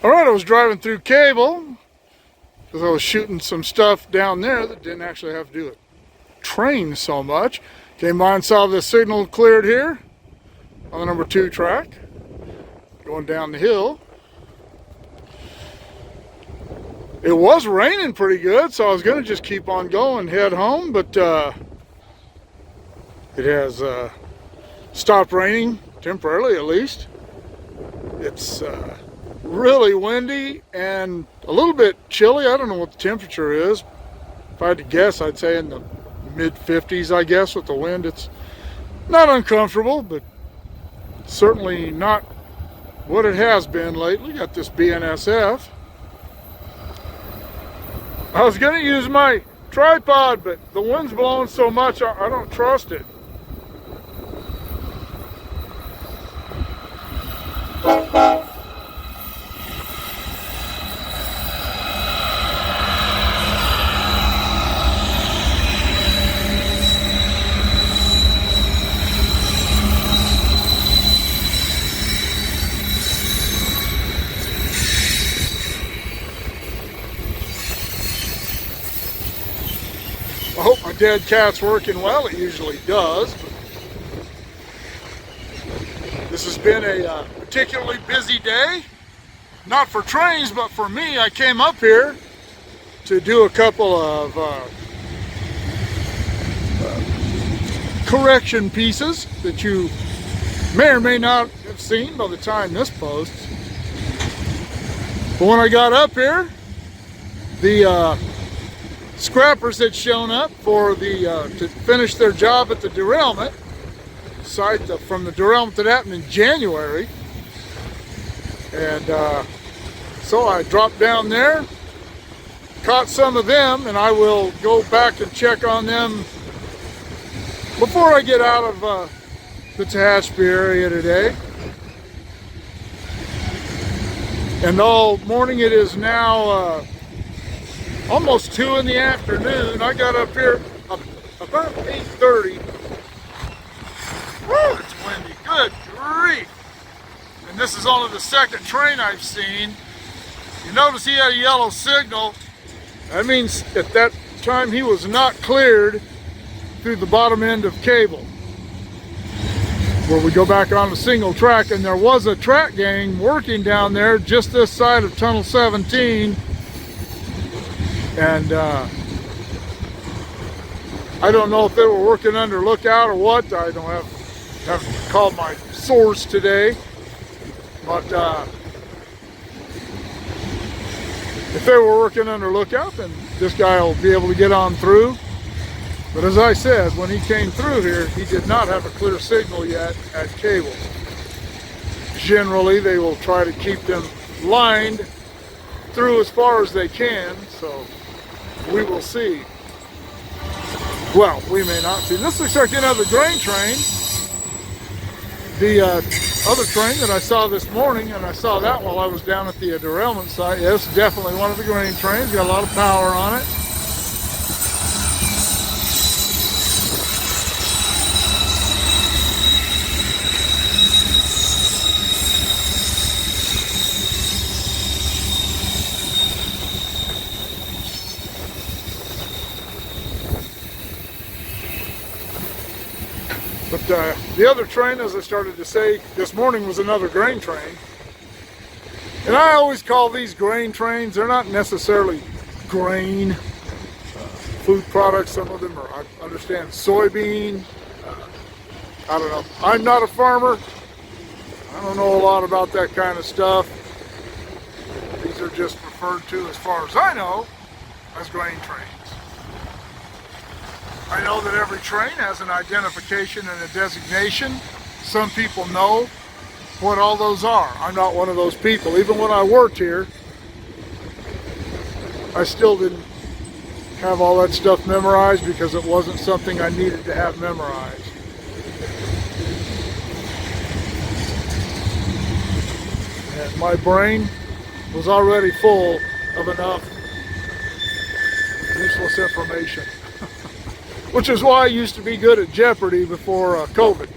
Alright, I was driving through Cable because I was shooting some stuff down there that didn't actually have to do with trains so much. Came by and saw the signal cleared here on the number 2 track going down the hill. It was raining pretty good, so I was going to just keep on going, head home, but it has stopped raining temporarily at least. It's really windy and a little bit chilly. I don't know what the temperature is. If I had to guess, I'd say in the mid 50s, I guess. With the wind, it's not uncomfortable, but certainly not what it has been lately. Got this BNSF. I was going to use my tripod, but the wind's blowing so much I don't trust it. I hope my dead cat's working well. It usually does. This has been a particularly busy day. Not for trains, but for me. I came up here to do a couple of correction pieces that you may or may not have seen by the time this posts. But when I got up here, the scrappers had shown up for the to finish their job at the derailment site from the derailment that happened in January, and so I dropped down there, caught some of them, and I will go back and check on them before I get out of the Tehachapi area today. And all morning, it is now almost 2 in the afternoon. I got up here about 8:30. Woo, it's windy. Good grief. And this is only the second train I've seen. You notice he had a yellow signal. That means at that time he was not cleared through the bottom end of Cable, where we go back on a single track. And there was a track gang working down there just this side of Tunnel 17. And I don't know if they were working under lookout or what. I don't haven't called my source today, but if they were working under lookout, then this guy will be able to get on through. But as I said, when he came through here, he did not have a clear signal yet at Cable. Generally, they will try to keep them lined through as far as they can, so we will see. Well, we may not see. This looks like another grain train. The other train that I saw this morning, and I saw that while I was down at the derailment site. Yes, definitely one of the grain trains. Got a lot of power on it. But the other train, as I started to say this morning, was another grain train. And I always call these grain trains. They're not necessarily grain. Food products, some of them are, I understand, soybean. I don't know. I'm not a farmer. I don't know a lot about that kind of stuff. These are just referred to, as far as I know, as grain trains. I know that every train has an identification and a designation. Some people know what all those are. I'm not one of those people. Even when I worked here, I still didn't have all that stuff memorized because it wasn't something I needed to have memorized. And my brain was already full of enough useless information. Which is why I used to be good at Jeopardy before COVID.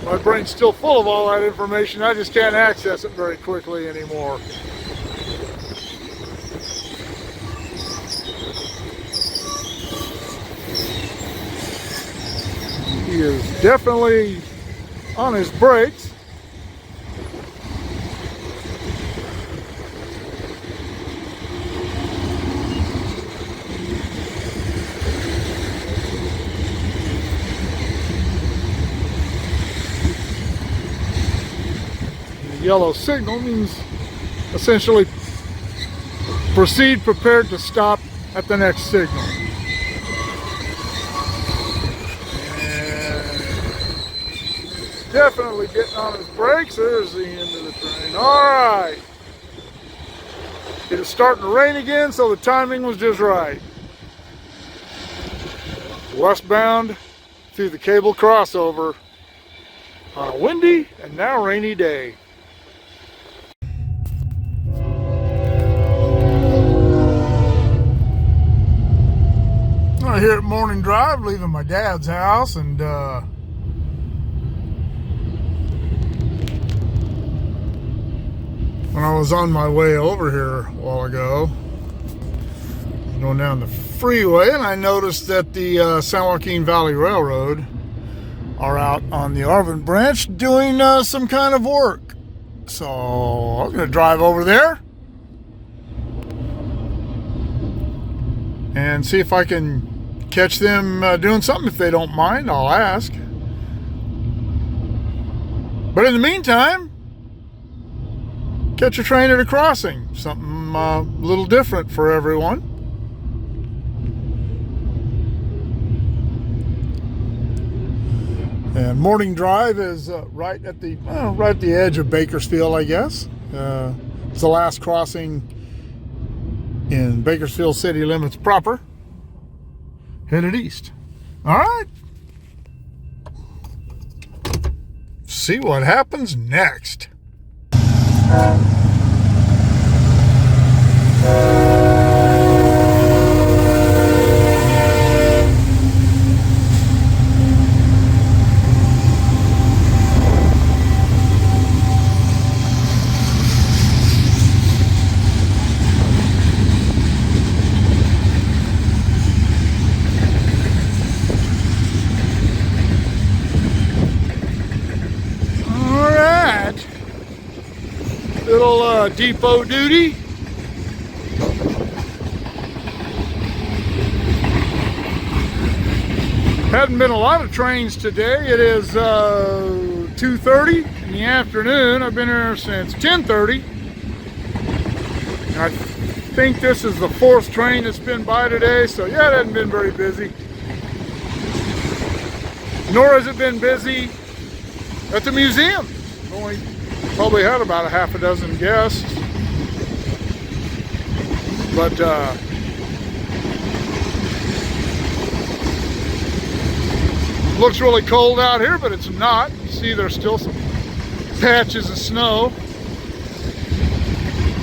My brain's still full of all that information. I just can't access it very quickly anymore. He is definitely on his brakes. The yellow signal means essentially proceed prepared to stop at the next signal. Definitely getting on his brakes. There's the end of the train. All right. It is starting to rain again, so the timing was just right. Westbound through the cable crossover on a windy and now rainy day. I'm here at Morning Drive, leaving my dad's house, and when I was on my way over here a while ago, going down the freeway, and I noticed that the San Joaquin Valley Railroad are out on the Arvin branch doing some kind of work. So I was going to drive over there and see if I can catch them doing something. If they don't mind, I'll ask. But in the meantime, catch a train at a crossing. Something a little different for everyone. And Morning Drive is right at the edge of Bakersfield, I guess. It's the last crossing in Bakersfield city limits proper. Headed east. All right. See what happens next. Little depot duty. Hadn't been a lot of trains today. It is 2:30 in the afternoon. I've been here since 10:30. I think this is the fourth train that's been by today, so yeah, it hasn't been very busy. Nor has it been busy at the museum. Only probably had about a half a dozen guests, but looks really cold out here, but it's not. You see there's still some patches of snow.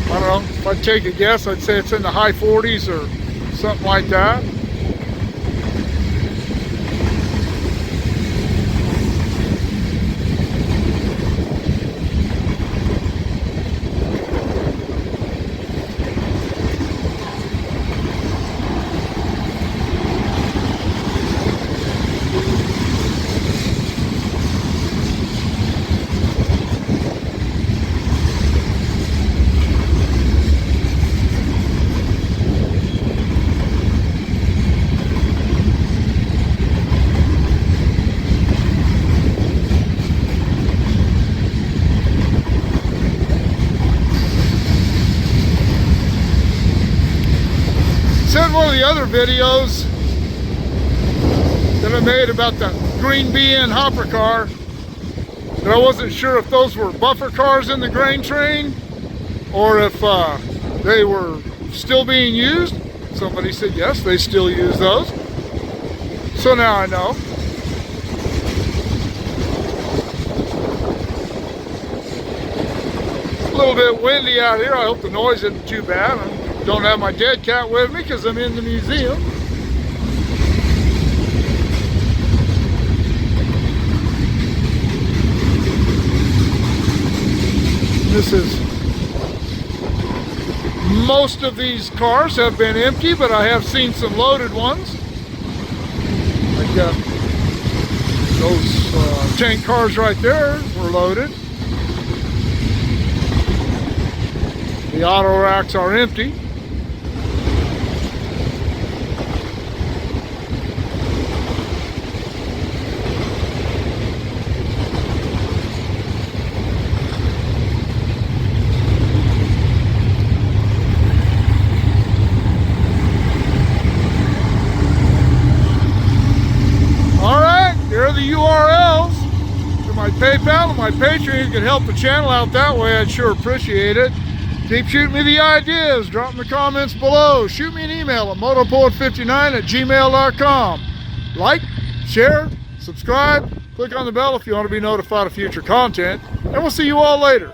I don't know, if I'd take a guess, I'd say it's in the high 40s or something like that. In one of the other videos that I made about the green BN hopper car, that I wasn't sure if those were buffer cars in the grain train or if they were still being used. Somebody said yes, they still use those. So now I know. A little bit windy out here. I hope the noise isn't too bad. I don't have my dead cat with me because I'm in the museum. This is, most of these cars have been empty, but I have seen some loaded ones. Like those tank cars right there were loaded. The auto racks are empty. Here are the URLs to my PayPal and my Patreon. You can help the channel out that way. I'd sure appreciate it. Keep shooting me the ideas. Drop in the comments below. Shoot me an email at motopoet59@gmail.com. Like, share, subscribe, click on the bell if you want to be notified of future content. And we'll see you all later.